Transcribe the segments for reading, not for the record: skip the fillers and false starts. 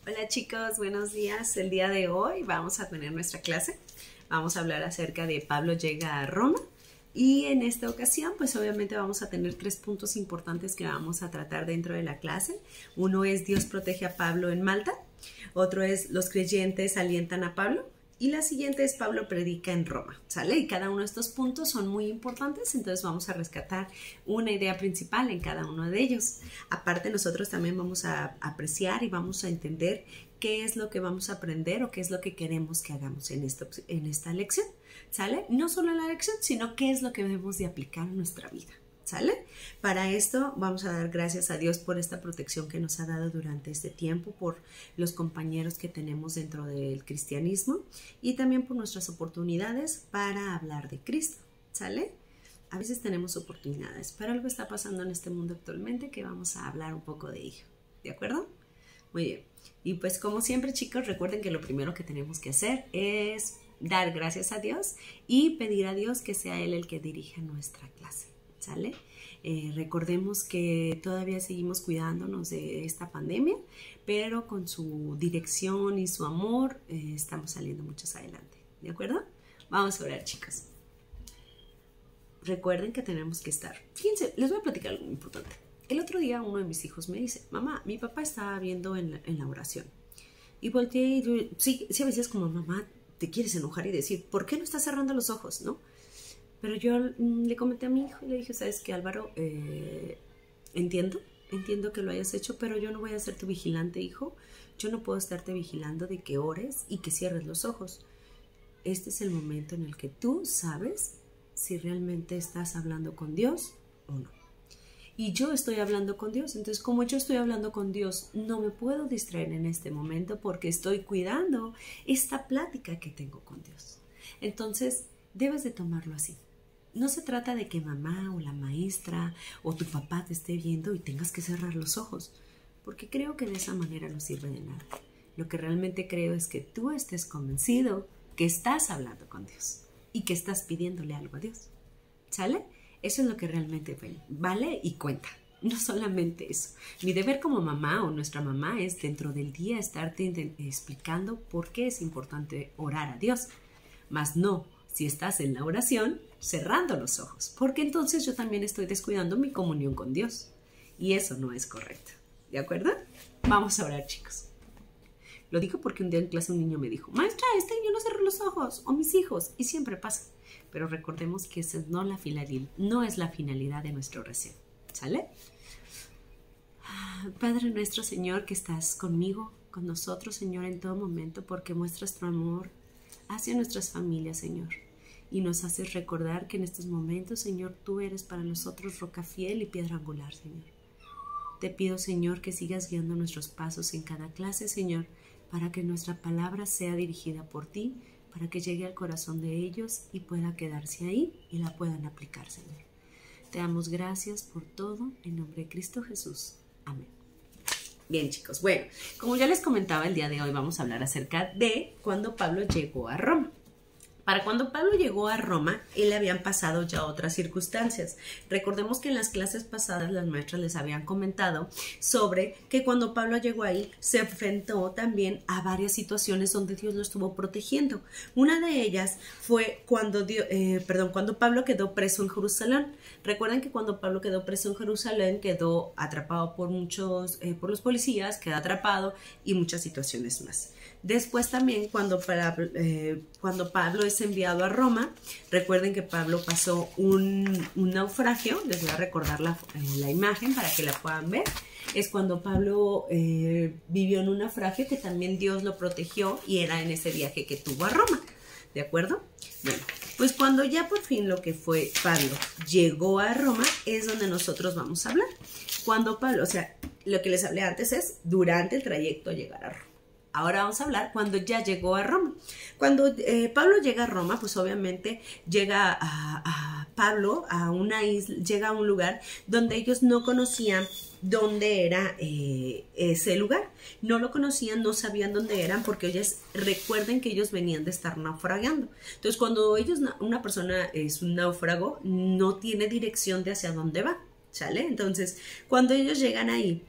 Hola chicos, buenos días. El día de hoy vamos a tener nuestra clase. Vamos a hablar acerca de Pablo llega a Roma y en esta ocasión pues obviamente vamos a tener 3 puntos importantes que vamos a tratar dentro de la clase. Uno es Dios protege a Pablo en Malta, otro es los creyentes alientan a Pablo y la siguiente es Pablo predica en Roma, ¿sale? Y cada uno de estos puntos son muy importantes, entonces vamos a rescatar una idea principal en cada uno de ellos. Aparte, nosotros también vamos a apreciar y vamos a entender qué es lo que vamos a aprender o qué es lo que queremos que hagamos en esta lección, ¿sale? No solo en la lección, sino qué es lo que debemos de aplicar en nuestra vida, ¿sale? Para esto vamos a dar gracias a Dios por esta protección que nos ha dado durante este tiempo, por los compañeros que tenemos dentro del cristianismo y también por nuestras oportunidades para hablar de Cristo, ¿sale? A veces tenemos oportunidades, pero algo está pasando en este mundo actualmente que vamos a hablar un poco de ello, ¿de acuerdo? Muy bien. Y pues como siempre, chicos, recuerden que lo primero que tenemos que hacer es dar gracias a Dios y pedir a Dios que sea Él el que dirija nuestra clase, ¿sale? Recordemos que todavía seguimos cuidándonos de esta pandemia, pero con su dirección y su amor estamos saliendo muchos adelante, ¿de acuerdo? Vamos a orar, chicos. Recuerden que tenemos que estar. Fíjense, les voy a platicar algo muy importante. El otro día uno de mis hijos me dice, mamá, mi papá estaba viendo en la oración. Y volteé y yo, sí, a veces como mamá te quieres enojar y decir, ¿por qué no estás cerrando los ojos, no? Pero yo le comenté a mi hijo y le dije, ¿sabes qué, Álvaro? Entiendo que lo hayas hecho, pero yo no voy a ser tu vigilante, hijo. Yo no puedo estarte vigilando de que ores y que cierres los ojos. Este es el momento en el que tú sabes si realmente estás hablando con Dios o no. Y yo estoy hablando con Dios, entonces como yo estoy hablando con Dios, no me puedo distraer en este momento porque estoy cuidando esta plática que tengo con Dios. Entonces, debes de tomarlo así. No se trata de que mamá o la maestra o tu papá te esté viendo y tengas que cerrar los ojos, porque creo que de esa manera no sirve de nada. Lo que realmente creo es que tú estés convencido que estás hablando con Dios y que estás pidiéndole algo a Dios, ¿sale? Eso es lo que realmente vale y cuenta. No solamente eso. Mi deber como mamá o nuestra mamá es dentro del día estarte explicando por qué es importante orar a Dios. Mas no, si estás en la oración, cerrando los ojos, porque entonces yo también estoy descuidando mi comunión con Dios. Y eso no es correcto. ¿De acuerdo? Vamos a orar, chicos. Lo digo porque un día en clase un niño me dijo, maestra, este niño no cerró los ojos, o mis hijos, y siempre pasa. Pero recordemos que esa no es la finalidad de nuestra oración, ¿sale? Padre nuestro, Señor, que estás conmigo, con nosotros, Señor, en todo momento, porque muestras tu amor hacia nuestras familias, Señor. Y nos haces recordar que en estos momentos, Señor, tú eres para nosotros roca fiel y piedra angular, Señor. Te pido, Señor, que sigas guiando nuestros pasos en cada clase, Señor, para que nuestra palabra sea dirigida por ti, para que llegue al corazón de ellos y pueda quedarse ahí y la puedan aplicar, Señor. Te damos gracias por todo, en nombre de Cristo Jesús. Amén. Bien, chicos, bueno, como ya les comentaba, el día de hoy vamos a hablar acerca de cuando Pablo llegó a Roma. Para cuando Pablo llegó a Roma, él habían pasado ya otras circunstancias. Recordemos que en las clases pasadas las maestras les habían comentado sobre que cuando Pablo llegó ahí se enfrentó también a varias situaciones donde Dios lo estuvo protegiendo. Una de ellas fue cuando Pablo quedó preso en Jerusalén. Recuerden que cuando Pablo quedó preso en Jerusalén quedó atrapado por los policías, quedó atrapado y muchas situaciones más. Después también cuando Pablo es enviado a Roma, recuerden que Pablo pasó un naufragio, les voy a recordar la imagen para que la puedan ver, es cuando Pablo vivió en un naufragio que también Dios lo protegió y era en ese viaje que tuvo a Roma, ¿de acuerdo? Bueno, pues cuando ya por fin lo que fue Pablo llegó a Roma es donde nosotros vamos a hablar. Cuando Pablo, o sea, lo que les hablé antes es durante el trayecto a llegar a Roma. Ahora vamos a hablar cuando ya llegó a Roma. Cuando Pablo llega a Roma, pues obviamente llega Pablo a una isla, llega a un lugar donde ellos no conocían dónde era ese lugar. No lo conocían, no sabían dónde eran, porque recuerden que ellos venían de estar naufragando. Entonces, cuando una persona es un náufrago, no tiene dirección de hacia dónde va, ¿sale? Entonces, cuando ellos llegan ahí,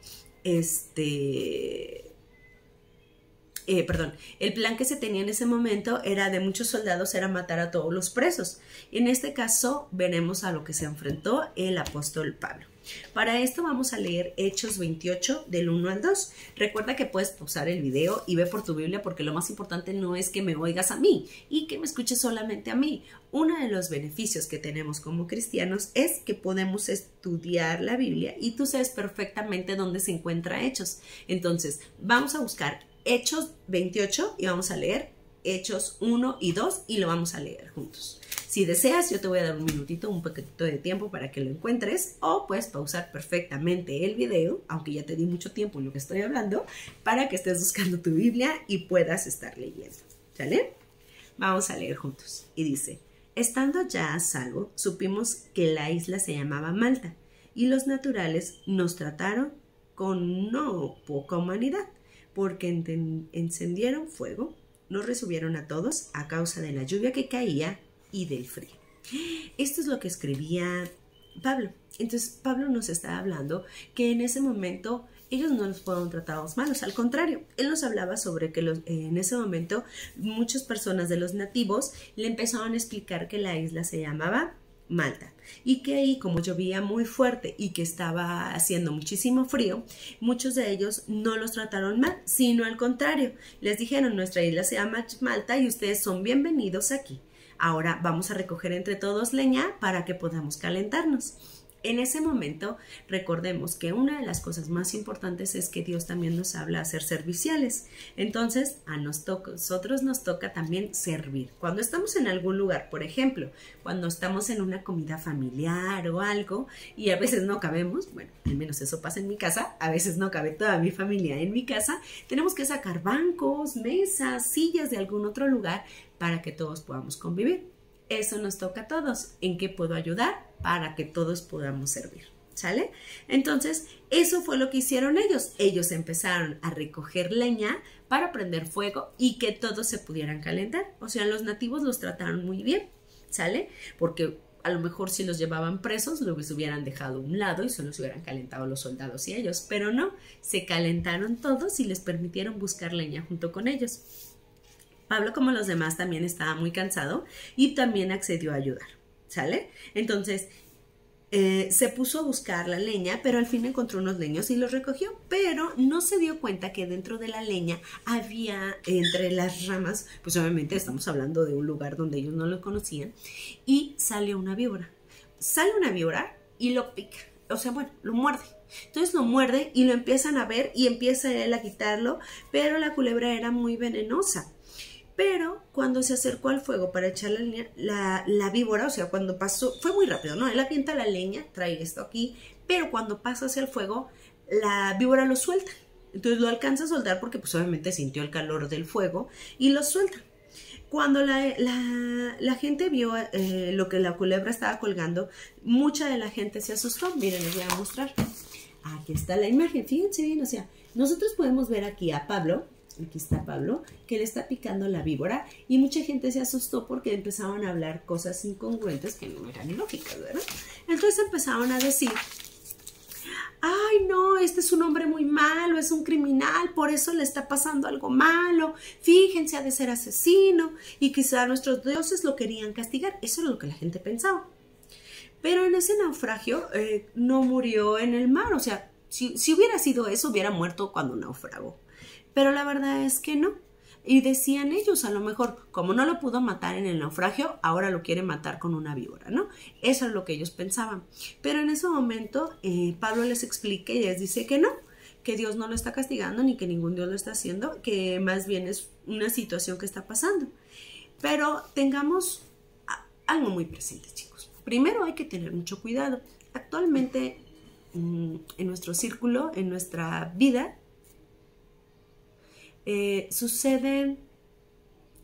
el plan que se tenía en ese momento era de muchos soldados, era matar a todos los presos. En este caso veremos a lo que se enfrentó el apóstol Pablo. Para esto vamos a leer Hechos 28 del 1 al 2. Recuerda que puedes pausar el video y ve por tu Biblia, porque lo más importante no es que me oigas a mí y que me escuches solamente a mí. Uno de los beneficios que tenemos como cristianos es que podemos estudiar la Biblia y tú sabes perfectamente dónde se encuentra Hechos. Entonces vamos a buscar Hechos 28 y vamos a leer Hechos 1 y 2 y lo vamos a leer juntos. Si deseas, yo te voy a dar un minutito, un poquito de tiempo para que lo encuentres, o puedes pausar perfectamente el video, aunque ya te di mucho tiempo en lo que estoy hablando, para que estés buscando tu Biblia y puedas estar leyendo. ¿Sale? Vamos a leer juntos. Y dice: estando ya a salvo, supimos que la isla se llamaba Malta, y los naturales nos trataron con no poca humanidad, porque encendieron fuego, nos recibieron a todos a causa de la lluvia que caía y del frío. Esto es lo que escribía Pablo. Entonces Pablo nos está hablando que en ese momento ellos no los fueron tratados malos, al contrario, él nos hablaba sobre que en ese momento muchas personas de los nativos le empezaron a explicar que la isla se llamaba Malta y que ahí, como llovía muy fuerte y que estaba haciendo muchísimo frío, muchos de ellos no los trataron mal, sino al contrario, les dijeron: nuestra isla se llama Malta y ustedes son bienvenidos aquí. Ahora vamos a recoger entre todos leña para que podamos calentarnos. En ese momento, recordemos que una de las cosas más importantes es que Dios también nos habla a ser serviciales. Entonces, a nosotros nos toca también servir. Cuando estamos en algún lugar, por ejemplo, cuando estamos en una comida familiar o algo y a veces no cabemos, bueno, al menos eso pasa en mi casa, a veces no cabe toda mi familia en mi casa, tenemos que sacar bancos, mesas, sillas de algún otro lugar para que todos podamos convivir. Eso nos toca a todos. ¿En qué puedo ayudar? Para que todos podamos servir. ¿Sale? Entonces, eso fue lo que hicieron ellos. Ellos empezaron a recoger leña para prender fuego y que todos se pudieran calentar. O sea, los nativos los trataron muy bien. ¿Sale? Porque a lo mejor si los llevaban presos, los hubieran dejado a un lado y solo se hubieran calentado los soldados y ellos. Pero no, se calentaron todos y les permitieron buscar leña junto con ellos. Pablo, como los demás, también estaba muy cansado y también accedió a ayudar, ¿sale? Entonces, se puso a buscar la leña, pero al fin encontró unos leños y los recogió, pero no se dio cuenta que dentro de la leña había, entre las ramas, pues obviamente estamos hablando de un lugar donde ellos no lo conocían, y salió una víbora. Sale una víbora y lo pica, o sea, bueno, lo muerde. Entonces lo muerde y lo empiezan a ver y empieza él a quitarlo, pero la culebra era muy venenosa. Pero cuando se acercó al fuego para echar la víbora, o sea, cuando pasó, fue muy rápido, ¿no? Él avienta la leña, trae esto aquí, pero cuando pasa hacia el fuego, la víbora lo suelta. Entonces lo alcanza a soltar porque pues obviamente sintió el calor del fuego y lo suelta. Cuando la gente vio lo que la culebra estaba colgando, mucha de la gente se asustó. Miren, les voy a mostrar. Aquí está la imagen, fíjense bien, o sea, nosotros podemos ver aquí a Pablo. Aquí está Pablo, que le está picando la víbora y mucha gente se asustó porque empezaban a hablar cosas incongruentes que no eran lógicas, ¿verdad? Entonces empezaron a decir: ay, no, este es un hombre muy malo, es un criminal, por eso le está pasando algo malo, fíjense, ha de ser asesino y quizá nuestros dioses lo querían castigar. Eso era lo que la gente pensaba. Pero en ese naufragio no murió en el mar, o sea, si hubiera sido eso, hubiera muerto cuando naufragó. Pero la verdad es que no. Y decían ellos, a lo mejor, como no lo pudo matar en el naufragio, ahora lo quiere matar con una víbora, ¿no? Eso es lo que ellos pensaban. Pero en ese momento, Pablo les explica y les dice que no, que Dios no lo está castigando, ni que ningún Dios lo está haciendo, que más bien es una situación que está pasando. Pero tengamos algo muy presente, chicos. Primero hay que tener mucho cuidado. Actualmente, en nuestro círculo, en nuestra vida, sucede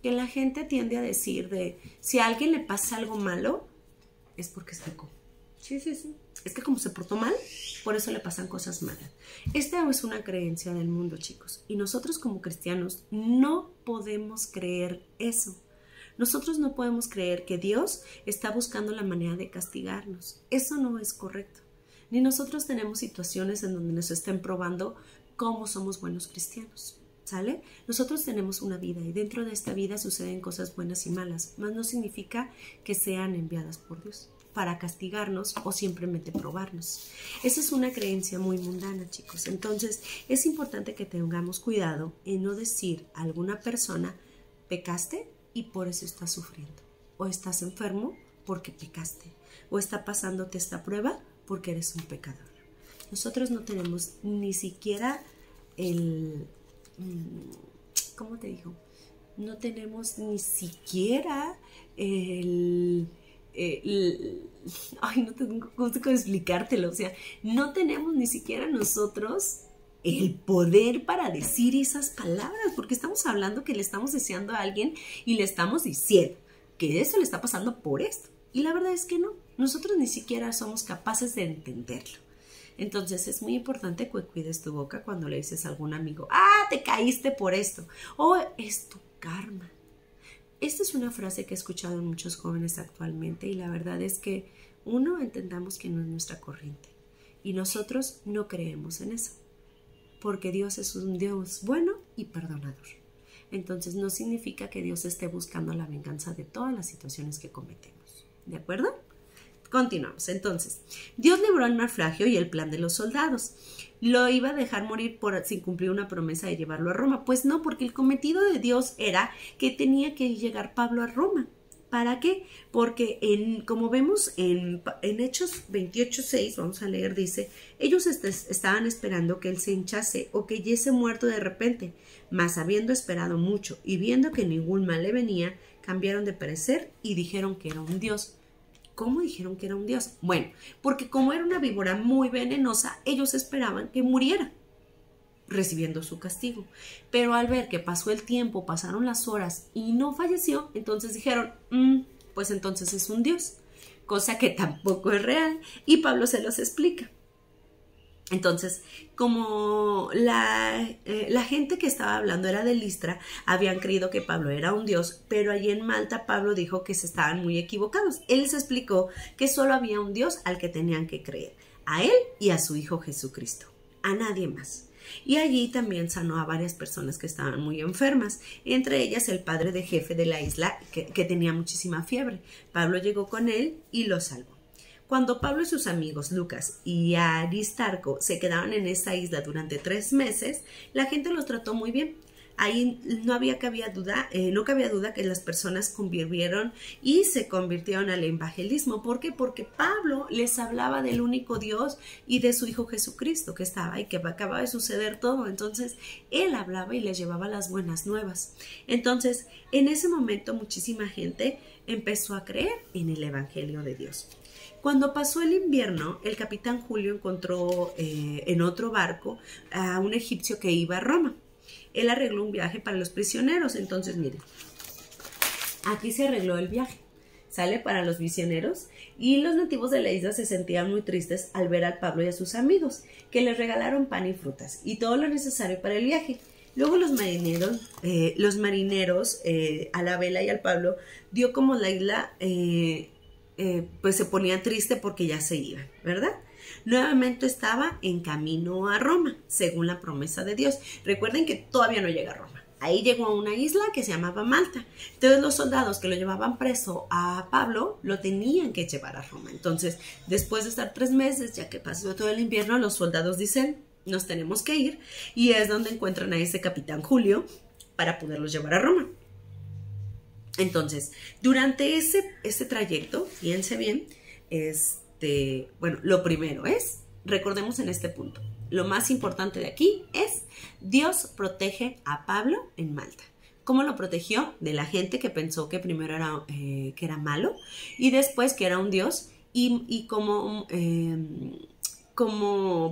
que la gente tiende a decir de si a alguien le pasa algo malo es porque es rico. Sí. Es que como se portó mal, por eso le pasan cosas malas. Esta es una creencia del mundo, chicos, y nosotros como cristianos no podemos creer eso. Nosotros no podemos creer que Dios está buscando la manera de castigarnos. Eso no es correcto. Ni nosotros tenemos situaciones en donde nos estén probando cómo somos buenos cristianos. ¿Sale? Nosotros tenemos una vida y dentro de esta vida suceden cosas buenas y malas, mas no significa que sean enviadas por Dios para castigarnos o simplemente probarnos. Esa es una creencia muy mundana, chicos. Entonces, es importante que tengamos cuidado en no decir a alguna persona, pecaste y por eso estás sufriendo, o estás enfermo porque pecaste, o está pasándote esta prueba porque eres un pecador. Nosotros no tenemos ni siquiera ¿cómo te digo? No tenemos ni siquiera ay, no tengo cómo explicártelo, o sea, no tenemos ni siquiera nosotros el poder para decir esas palabras, porque estamos hablando que le estamos deseando a alguien y le estamos diciendo que eso le está pasando por esto, y la verdad es que no, nosotros ni siquiera somos capaces de entenderlo. Entonces es muy importante que cuides tu boca cuando le dices a algún amigo, te caíste por esto, o es tu karma. Esta es una frase que he escuchado en muchos jóvenes actualmente y la verdad es que entendamos que no es nuestra corriente y nosotros no creemos en eso, porque Dios es un Dios bueno y perdonador. Entonces no significa que Dios esté buscando la venganza de todas las situaciones que cometemos, ¿de acuerdo? Continuamos. Entonces, Dios libró al naufragio y el plan de los soldados. ¿Lo iba a dejar morir sin cumplir una promesa de llevarlo a Roma? Pues no, porque el cometido de Dios era que tenía que llegar Pablo a Roma. ¿Para qué? Porque como vemos en Hechos 28:6, vamos a leer, dice, ellos estaban esperando que él se hinchase o que yese muerto de repente, mas habiendo esperado mucho y viendo que ningún mal le venía, cambiaron de parecer y dijeron que era un dios. ¿Cómo dijeron que era un dios? Bueno, porque como era una víbora muy venenosa, ellos esperaban que muriera, recibiendo su castigo. Pero al ver que pasó el tiempo, pasaron las horas y no falleció, entonces dijeron, pues entonces es un dios, cosa que tampoco es real. Y Pablo se los explica. Entonces, como la gente que estaba hablando era de Listra, habían creído que Pablo era un dios, pero allí en Malta Pablo dijo que se estaban muy equivocados. Él les explicó que solo había un Dios al que tenían que creer, a él y a su Hijo Jesucristo, a nadie más. Y allí también sanó a varias personas que estaban muy enfermas, entre ellas el padre de jefe de la isla que tenía muchísima fiebre. Pablo llegó con él y lo salvó. Cuando Pablo y sus amigos Lucas y Aristarco se quedaban en esa isla durante 3 meses, la gente los trató muy bien. Ahí no cabía duda que las personas convirtieron y se convirtieron al evangelismo. ¿Por qué? Porque Pablo les hablaba del único Dios y de su Hijo Jesucristo que estaba y que acababa de suceder todo. Entonces, él hablaba y les llevaba las buenas nuevas. Entonces, en ese momento muchísima gente empezó a creer en el Evangelio de Dios. Cuando pasó el invierno, el capitán Julio encontró en otro barco a un egipcio que iba a Roma. Él arregló un viaje para los prisioneros. Entonces, miren, aquí se arregló el viaje, sale para los misioneros, y los nativos de la isla se sentían muy tristes al ver al Pablo y a sus amigos, que les regalaron pan y frutas y todo lo necesario para el viaje. Luego los marineros a la vela y al Pablo dio como la isla pues se ponía triste porque ya se iba, ¿verdad? Nuevamente estaba en camino a Roma, según la promesa de Dios. Recuerden que todavía no llega a Roma. Ahí llegó a una isla que se llamaba Malta. Entonces los soldados que lo llevaban preso a Pablo lo tenían que llevar a Roma. Entonces, después de estar 3 meses, ya que pasó todo el invierno, los soldados dicen, nos tenemos que ir. Y es donde encuentran a ese capitán Julio para poderlos llevar a Roma. Entonces, durante ese trayecto, fíjense bien, bueno, lo primero es, recordemos en este punto, lo más importante de aquí es, Dios protege a Pablo en Malta. ¿Cómo lo protegió? De la gente que pensó que primero era, que era malo y después que era un Dios, y como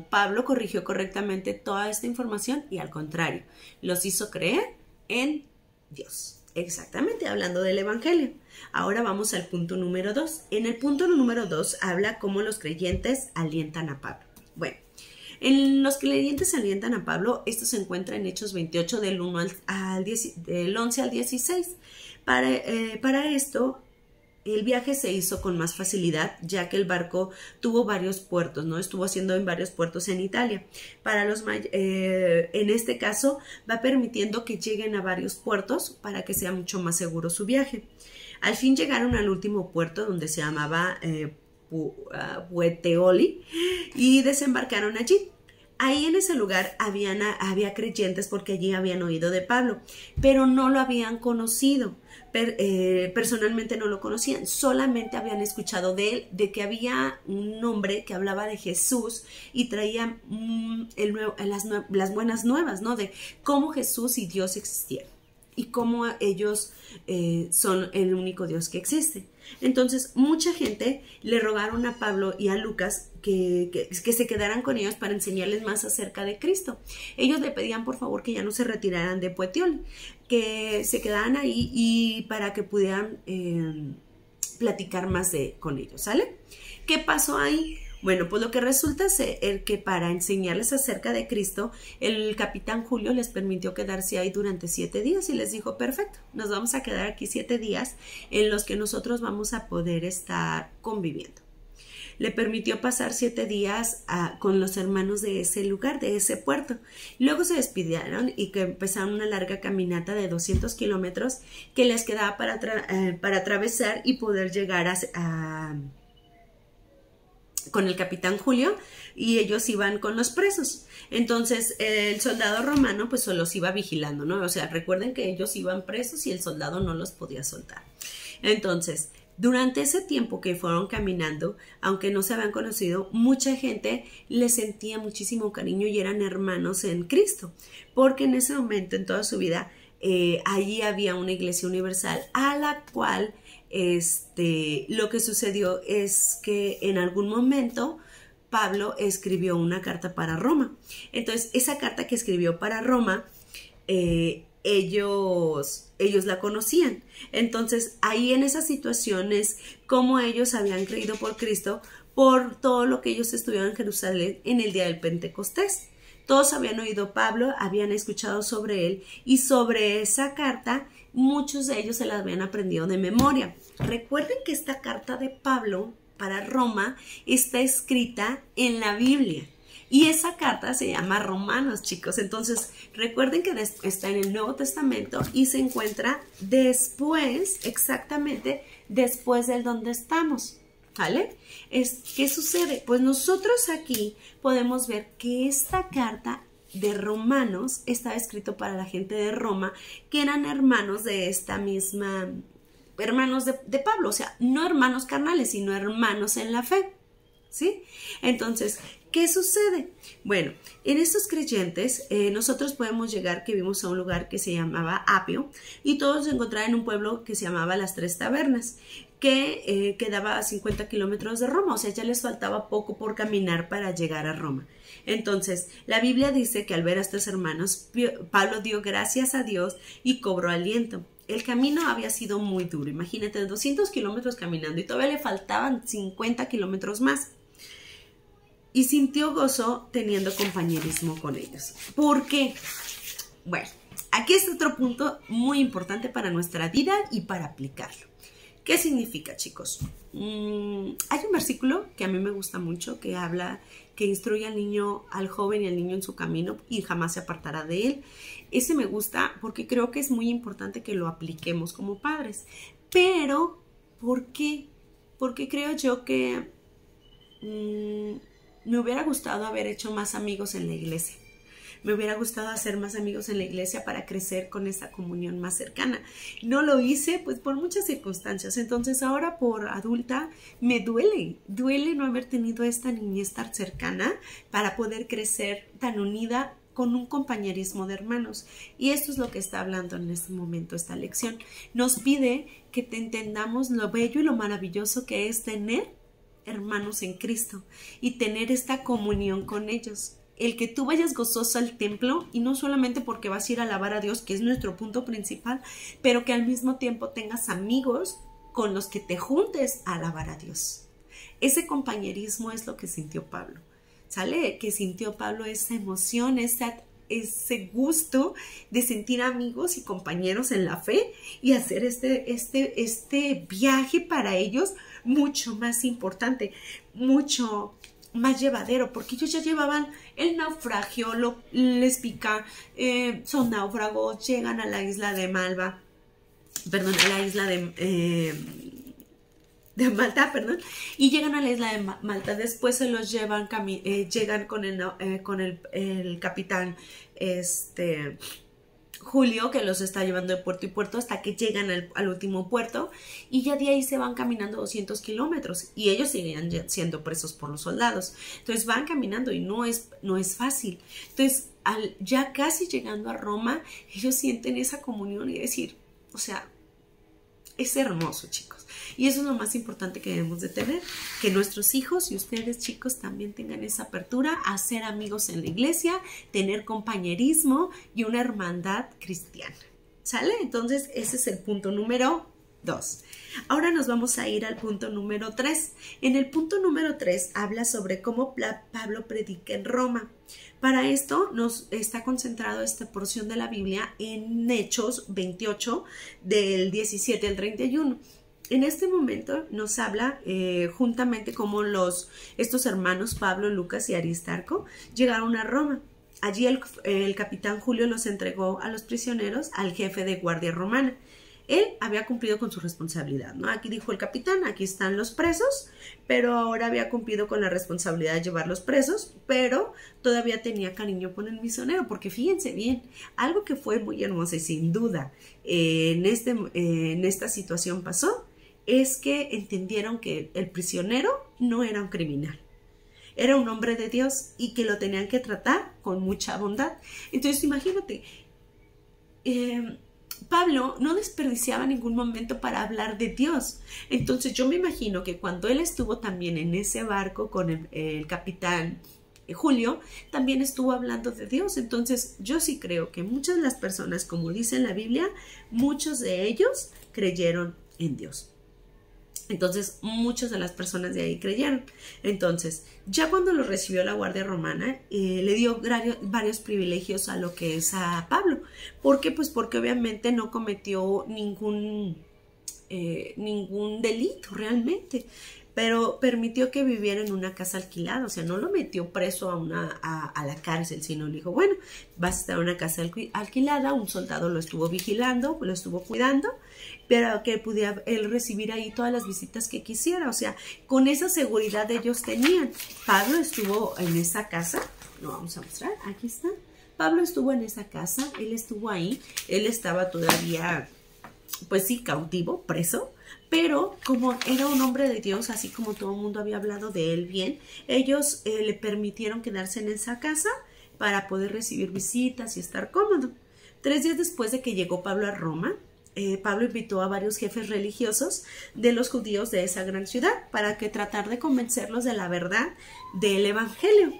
Pablo corrigió correctamente toda esta información y al contrario, los hizo creer en Dios. Exactamente, hablando del Evangelio. Ahora vamos al punto número 2. En el punto número 2 habla cómo los creyentes alientan a Pablo. Bueno, en los creyentes alientan a Pablo, esto se encuentra en Hechos 28 del 11 al 16. Para esto, el viaje se hizo con más facilidad, ya que el barco tuvo varios puertos, ¿no? Estuvo haciendo en varios puertos en Italia. En este caso, va permitiendo que lleguen a varios puertos para que sea mucho más seguro su viaje. Al fin llegaron al último puerto, donde se llamaba Pueteoli, y desembarcaron allí. Ahí en ese lugar había creyentes porque allí habían oído de Pablo, pero no lo habían conocido. Personalmente no lo conocían, solamente habían escuchado de él, de que había un hombre que hablaba de Jesús y traía las buenas nuevas, ¿no? De cómo Jesús y Dios existían y cómo ellos son el único Dios que existe. Entonces mucha gente le rogaron a Pablo y a Lucas que se quedaran con ellos para enseñarles más acerca de Cristo. Ellos le pedían por favor que ya no se retiraran de Pueteoli, que se quedaran ahí y para que pudieran platicar más con ellos, ¿sale? ¿Qué pasó ahí? Bueno, pues lo que resulta ser que para enseñarles acerca de Cristo, el capitán Julio les permitió quedarse ahí durante 7 días y les dijo, perfecto, nos vamos a quedar aquí 7 días en los que nosotros vamos a poder estar conviviendo. Le permitió pasar 7 días con los hermanos de ese lugar, de ese puerto. Luego se despidieron y que empezaron una larga caminata de 200 kilómetros que les quedaba para atravesar y poder llegar con el capitán Julio, y ellos iban con los presos. Entonces el soldado romano pues solo los iba vigilando, ¿no? O sea, recuerden que ellos iban presos y el soldado no los podía soltar. Entonces, durante ese tiempo que fueron caminando, aunque no se habían conocido, mucha gente les sentía muchísimo cariño y eran hermanos en Cristo, porque en ese momento en toda su vida allí había una iglesia universal a la cual lo que sucedió es que en algún momento Pablo escribió una carta para Roma. Entonces esa carta que escribió para Roma, ellos la conocían. Entonces ahí en esas situaciones, como ellos habían creído por Cristo por todo lo que ellos estudiaron en Jerusalén en el día del Pentecostés. Todos habían oído Pablo, habían escuchado sobre él, y sobre esa carta muchos de ellos se la habían aprendido de memoria. Recuerden que esta carta de Pablo para Roma está escrita en la Biblia. Y esa carta se llama Romanos, chicos. Entonces, recuerden que está en el Nuevo Testamento y se encuentra después, exactamente después del donde estamos. ¿Vale? ¿Qué sucede? Pues nosotros aquí podemos ver que esta carta de Romanos estaba escrito para la gente de Roma, que eran hermanos de esta misma, hermanos de Pablo, o sea, no hermanos carnales, sino hermanos en la fe, ¿sí? Entonces, ¿qué sucede? Bueno, en estos creyentes nosotros podemos llegar, que vimos a un lugar que se llamaba Apio, y todos se encontraban en un pueblo que se llamaba Las Tres Tabernas, que quedaba a 50 kilómetros de Roma, o sea, ya les faltaba poco por caminar para llegar a Roma. Entonces, la Biblia dice que al ver a estos hermanos, Pablo dio gracias a Dios y cobró aliento. El camino había sido muy duro, imagínate, 200 kilómetros caminando y todavía le faltaban 50 kilómetros más. Y sintió gozo teniendo compañerismo con ellos. ¿Por qué? Bueno, aquí está otro punto muy importante para nuestra vida y para aplicarlo. ¿Qué significa, chicos? Hay un versículo que a mí me gusta mucho, que habla, que instruye al joven y al niño en su camino y jamás se apartará de él. Ese me gusta porque creo que es muy importante que lo apliquemos como padres. Pero, ¿por qué? Porque creo yo que me hubiera gustado haber hecho más amigos en la iglesia. Me hubiera gustado hacer más amigos en la iglesia para crecer con esa comunión más cercana. No lo hice pues por muchas circunstancias. Entonces ahora por adulta me duele no haber tenido esta niñez tan cercana para poder crecer tan unida con un compañerismo de hermanos. Y esto es lo que está hablando en este momento esta lección. Nos pide que te entendamos lo bello y lo maravilloso que es tener hermanos en Cristo y tener esta comunión con ellos. El que tú vayas gozoso al templo, y no solamente porque vas a ir a alabar a Dios, que es nuestro punto principal, pero que al mismo tiempo tengas amigos con los que te juntes a alabar a Dios. Ese compañerismo es lo que sintió Pablo, ¿sale? Que sintió Pablo esa emoción, esa ese gusto de sentir amigos y compañeros en la fe y hacer este viaje para ellos mucho más importante, mucho más llevadero, porque ellos ya llevaban el naufragio, les pica, son náufragos, llegan a la isla de Malva, perdón, a la isla de Malta, perdón, y llegan a la isla de Malta. Después se los llevan, llegan con el capitán Julio, que los está llevando de puerto y puerto hasta que llegan al último puerto, y ya de ahí se van caminando 200 kilómetros y ellos siguen siendo presos por los soldados. Entonces van caminando y no es fácil. Entonces ya casi llegando a Roma, ellos sienten esa comunión y decir, o sea, es hermoso, chicos. Y eso es lo más importante que debemos de tener, que nuestros hijos y ustedes, chicos, también tengan esa apertura a ser amigos en la iglesia, tener compañerismo y una hermandad cristiana. ¿Sale? Entonces, ese es el punto número 2. Ahora nos vamos a ir al punto número 3. En el punto número 3 habla sobre cómo Pablo predica en Roma. Para esto nos está concentrado esta porción de la Biblia en Hechos 28, del 17 al 31. En este momento nos habla juntamente cómo estos hermanos Pablo, Lucas y Aristarco llegaron a Roma. Allí el capitán Julio los entregó a los prisioneros al jefe de guardia romana. Él había cumplido con su responsabilidad, ¿no? Aquí dijo el capitán, aquí están los presos, pero ahora había cumplido con la responsabilidad de llevarlos presos, pero todavía tenía cariño por el misionero, porque fíjense bien, algo que fue muy hermoso y sin duda en esta situación pasó, es que entendieron que el prisionero no era un criminal. Era un hombre de Dios y que lo tenían que tratar con mucha bondad. Entonces, imagínate, Pablo no desperdiciaba ningún momento para hablar de Dios. Entonces, yo me imagino que cuando él estuvo también en ese barco con el capitán Julio, también estuvo hablando de Dios. Entonces, yo sí creo que muchas de las personas, como dice en la Biblia, muchos de ellos creyeron en Dios. Entonces, muchas de las personas de ahí creyeron. Entonces, ya cuando lo recibió la Guardia Romana, le dio varios privilegios a lo que es a Pablo. ¿Por qué? Pues porque obviamente no cometió ningún delito realmente, pero permitió que viviera en una casa alquilada. O sea, no lo metió preso a la cárcel, sino le dijo, bueno, vas a estar en una casa alquilada, un soldado lo estuvo vigilando, lo estuvo cuidando, pero que pudiera él recibir ahí todas las visitas que quisiera. O sea, con esa seguridad ellos tenían. Pablo estuvo en esa casa, lo vamos a mostrar, aquí está. Pablo estuvo en esa casa, él estuvo ahí, él estaba todavía, pues sí, cautivo, preso, pero como era un hombre de Dios, así como todo el mundo había hablado de él bien, ellos le permitieron quedarse en esa casa para poder recibir visitas y estar cómodo. 3 días después de que llegó Pablo a Roma, Pablo invitó a varios jefes religiosos de los judíos de esa gran ciudad para que tratar de convencerlos de la verdad del evangelio.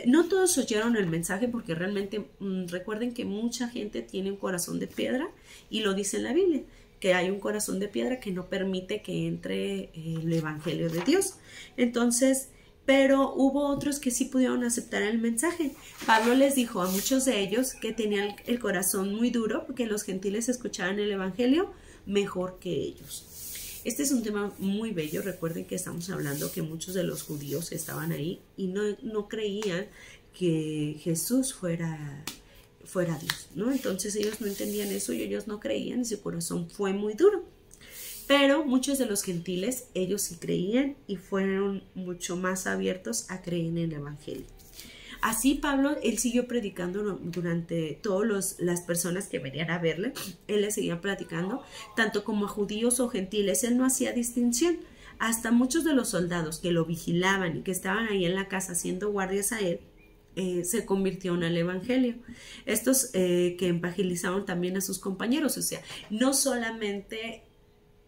No todos oyeron el mensaje porque realmente recuerden que mucha gente tiene un corazón de piedra y lo dice en la Biblia, que hay un corazón de piedra que no permite que entre el evangelio de Dios. Entonces, pero hubo otros que sí pudieron aceptar el mensaje. Pablo les dijo a muchos de ellos que tenían el corazón muy duro porque los gentiles escuchaban el evangelio mejor que ellos. Este es un tema muy bello. Recuerden que estamos hablando que muchos de los judíos estaban ahí y no creían que Jesús fuera Dios, ¿no? Entonces ellos no entendían eso y ellos no creían y su corazón fue muy duro. Pero muchos de los gentiles, ellos sí creían y fueron mucho más abiertos a creer en el evangelio. Así Pablo, él siguió predicando durante todas las personas que venían a verle. Él les seguía platicando, tanto como a judíos o gentiles. Él no hacía distinción. Hasta muchos de los soldados que lo vigilaban y que estaban ahí en la casa haciendo guardias a él, se convirtieron al evangelio. Estos que evangelizaban también a sus compañeros. O sea, no solamente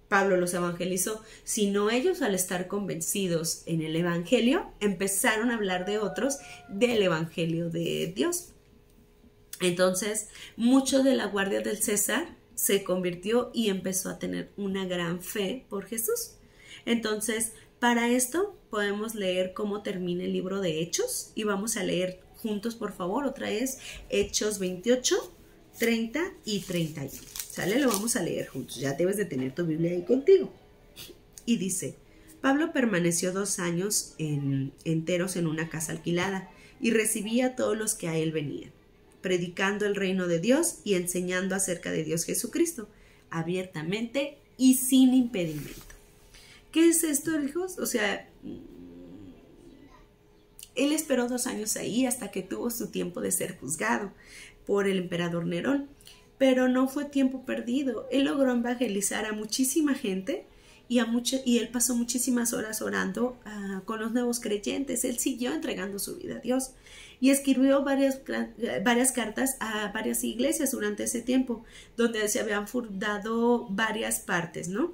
Pablo los evangelizó, sino ellos, al estar convencidos en el evangelio, empezaron a hablar de otros del evangelio de Dios. Entonces, mucho de la guardia del César se convirtió y empezó a tener una gran fe por Jesús. Entonces, para esto podemos leer cómo termina el libro de Hechos y vamos a leer juntos, por favor. Otra es Hechos 28, 30 y 31. ¿Sale? Lo vamos a leer juntos. Ya debes de tener tu Biblia ahí contigo. Y dice: Pablo permaneció 2 años enteros en una casa alquilada y recibía a todos los que a él venían, predicando el reino de Dios y enseñando acerca de Dios Jesucristo, abiertamente y sin impedimento. ¿Qué es esto, hijos? O sea, él esperó 2 años ahí hasta que tuvo su tiempo de ser juzgado por el emperador Nerón, pero no fue tiempo perdido. Él logró evangelizar a muchísima gente y él pasó muchísimas horas orando con los nuevos creyentes. Él siguió entregando su vida a Dios y escribió varias cartas a varias iglesias durante ese tiempo, donde se habían fundado varias partes, ¿no?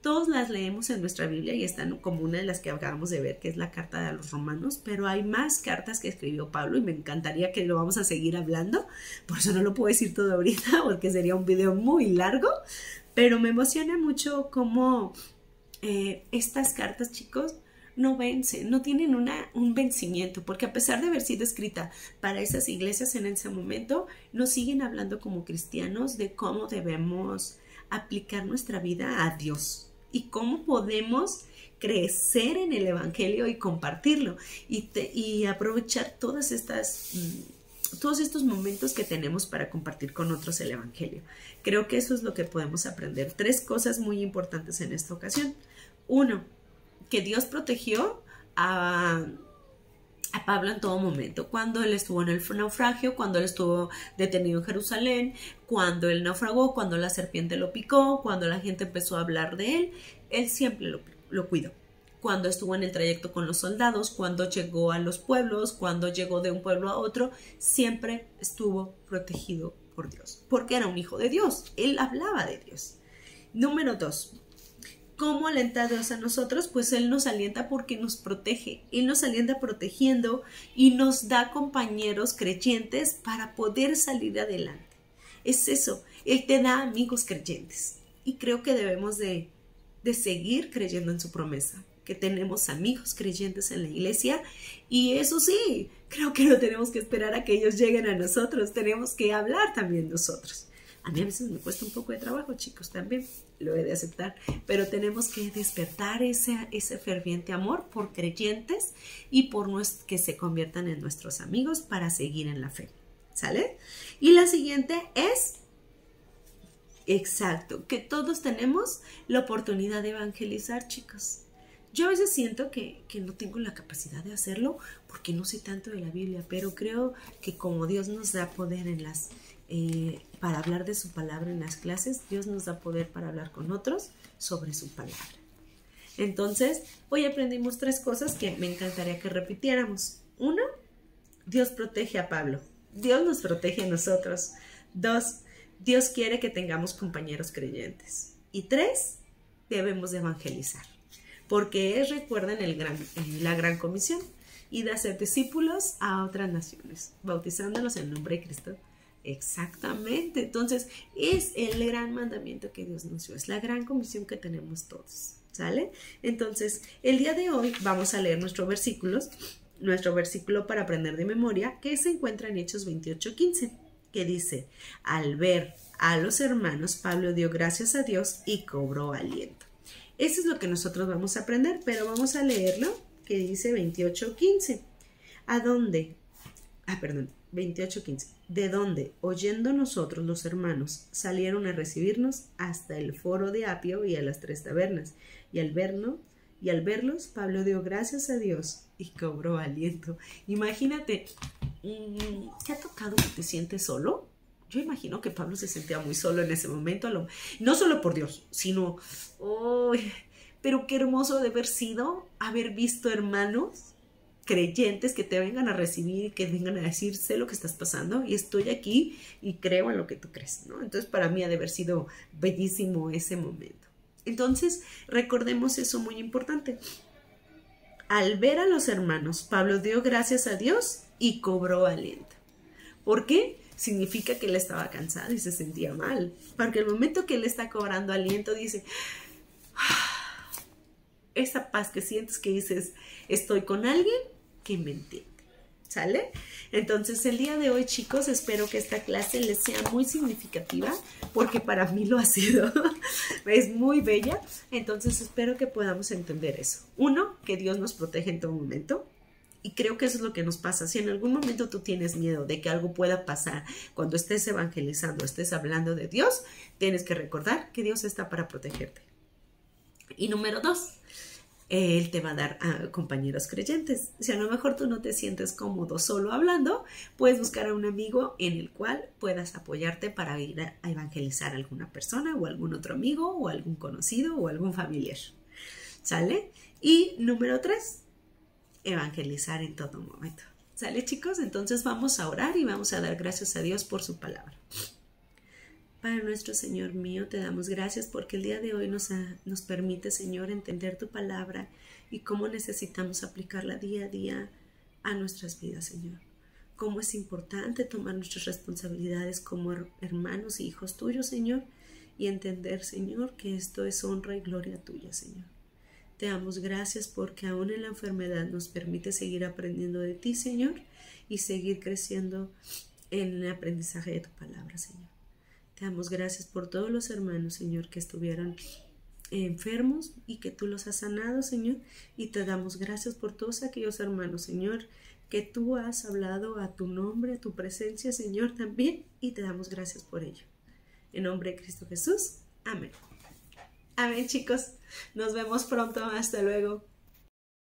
Todos las leemos en nuestra Biblia y están como una de las que acabamos de ver, que es la carta de los Romanos, pero hay más cartas que escribió Pablo y me encantaría que lo vamos a seguir hablando. Por eso no lo puedo decir todo ahorita porque sería un video muy largo, pero me emociona mucho cómo estas cartas, chicos, no vencen, no tienen un vencimiento, porque a pesar de haber sido escrita para esas iglesias en ese momento, nos siguen hablando como cristianos de cómo debemos aplicar nuestra vida a Dios y cómo podemos crecer en el evangelio y compartirlo y aprovechar todos estos momentos que tenemos para compartir con otros el evangelio. Creo que eso es lo que podemos aprender. 3 cosas muy importantes en esta ocasión. 1, que Dios protegió a Pablo en todo momento, cuando él estuvo en el naufragio, cuando él estuvo detenido en Jerusalén, cuando él naufragó, cuando la serpiente lo picó, cuando la gente empezó a hablar de él siempre lo cuidó. Cuando estuvo en el trayecto con los soldados, cuando llegó a los pueblos, cuando llegó de un pueblo a otro, siempre estuvo protegido por Dios, porque era un hijo de Dios, él hablaba de Dios. Número 2. ¿Cómo alienta a Dios a nosotros? Pues Él nos alienta porque nos protege. Él nos alienta protegiendo y nos da compañeros creyentes para poder salir adelante. Es eso, Él te da amigos creyentes. Y creo que debemos de seguir creyendo en su promesa, que tenemos amigos creyentes en la iglesia. Y eso sí, creo que no tenemos que esperar a que ellos lleguen a nosotros. Tenemos que hablar también nosotros. A mí a veces me cuesta un poco de trabajo, chicos, también lo he de aceptar, pero tenemos que despertar ese ferviente amor por creyentes y por que se conviertan en nuestros amigos para seguir en la fe, ¿sale? Y la siguiente es, exacto, que todos tenemos la oportunidad de evangelizar, chicos. Yo a veces siento que no tengo la capacidad de hacerlo porque no sé tanto de la Biblia, pero creo que como Dios nos da poder para hablar de su palabra en las clases, Dios nos da poder para hablar con otros sobre su palabra. Entonces, hoy aprendimos 3 cosas que me encantaría que repitiéramos. 1, Dios protege a Pablo. Dios nos protege a nosotros. 2, Dios quiere que tengamos compañeros creyentes. Y 3, debemos de evangelizar. Porque recuerden la gran comisión y de hacer discípulos a otras naciones, bautizándolos en el nombre de Cristo. Exactamente, entonces es el gran mandamiento que Dios nos dio, es la gran comisión que tenemos todos, ¿sale? Entonces, el día de hoy vamos a leer nuestro versículo para aprender de memoria, que se encuentra en Hechos 28:15, que dice: al ver a los hermanos, Pablo dio gracias a Dios y cobró aliento. Eso es lo que nosotros vamos a aprender, pero vamos a leerlo, que dice 28:15. ¿A dónde? 28:15. De donde, oyendo nosotros los hermanos, salieron a recibirnos hasta el foro de Apio y a las 3 tabernas. Y al verlos, Pablo dio gracias a Dios y cobró aliento. Imagínate, ¿te ha tocado que te sientes solo? Yo imagino que Pablo se sentía muy solo en ese momento, no solo por Dios, sino, pero qué hermoso de haber visto hermanos creyentes que te vengan a recibir, que vengan a decir: sé lo que estás pasando y estoy aquí y creo en lo que tú crees, ¿no? Entonces, para mí ha de haber sido bellísimo ese momento. Entonces, recordemos eso muy importante. Al ver a los hermanos, Pablo dio gracias a Dios y cobró aliento. ¿Por qué? Significa que él estaba cansado y se sentía mal. Porque el momento que él está cobrando aliento, dice: esa paz que sientes, que dices: estoy con alguien que me entiende. ¿Sale? Entonces el día de hoy, chicos, espero que esta clase les sea muy significativa, porque para mí lo ha sido. Es muy bella. Entonces espero que podamos entender eso. Uno, que Dios nos protege en todo momento. Y creo que eso es lo que nos pasa. Si en algún momento tú tienes miedo de que algo pueda pasar cuando estés evangelizando, estés hablando de Dios, tienes que recordar que Dios está para protegerte. Y número dos, Él te va a dar a compañeros creyentes. Si a lo mejor tú no te sientes cómodo solo hablando, puedes buscar a un amigo en el cual puedas apoyarte para ir a evangelizar a alguna persona o algún otro amigo o algún conocido o algún familiar. ¿Sale? Y número tres, evangelizar en todo momento. ¿Sale, chicos? Entonces vamos a orar y vamos a dar gracias a Dios por su palabra. Padre nuestro, Señor mío, te damos gracias porque el día de hoy nos permite, Señor, entender tu palabra y cómo necesitamos aplicarla día a día a nuestras vidas, Señor. Cómo es importante tomar nuestras responsabilidades como hermanos y hijos tuyos, Señor, y entender, Señor, que esto es honra y gloria tuya, Señor. Te damos gracias porque aún en la enfermedad nos permite seguir aprendiendo de ti, Señor, y seguir creciendo en el aprendizaje de tu palabra, Señor. Te damos gracias por todos los hermanos, Señor, que estuvieron enfermos y que tú los has sanado, Señor. Y te damos gracias por todos aquellos hermanos, Señor, que tú has hablado a tu nombre, a tu presencia, Señor, también. Y te damos gracias por ello. En nombre de Cristo Jesús. Amén. Amén, chicos. Nos vemos pronto. Hasta luego.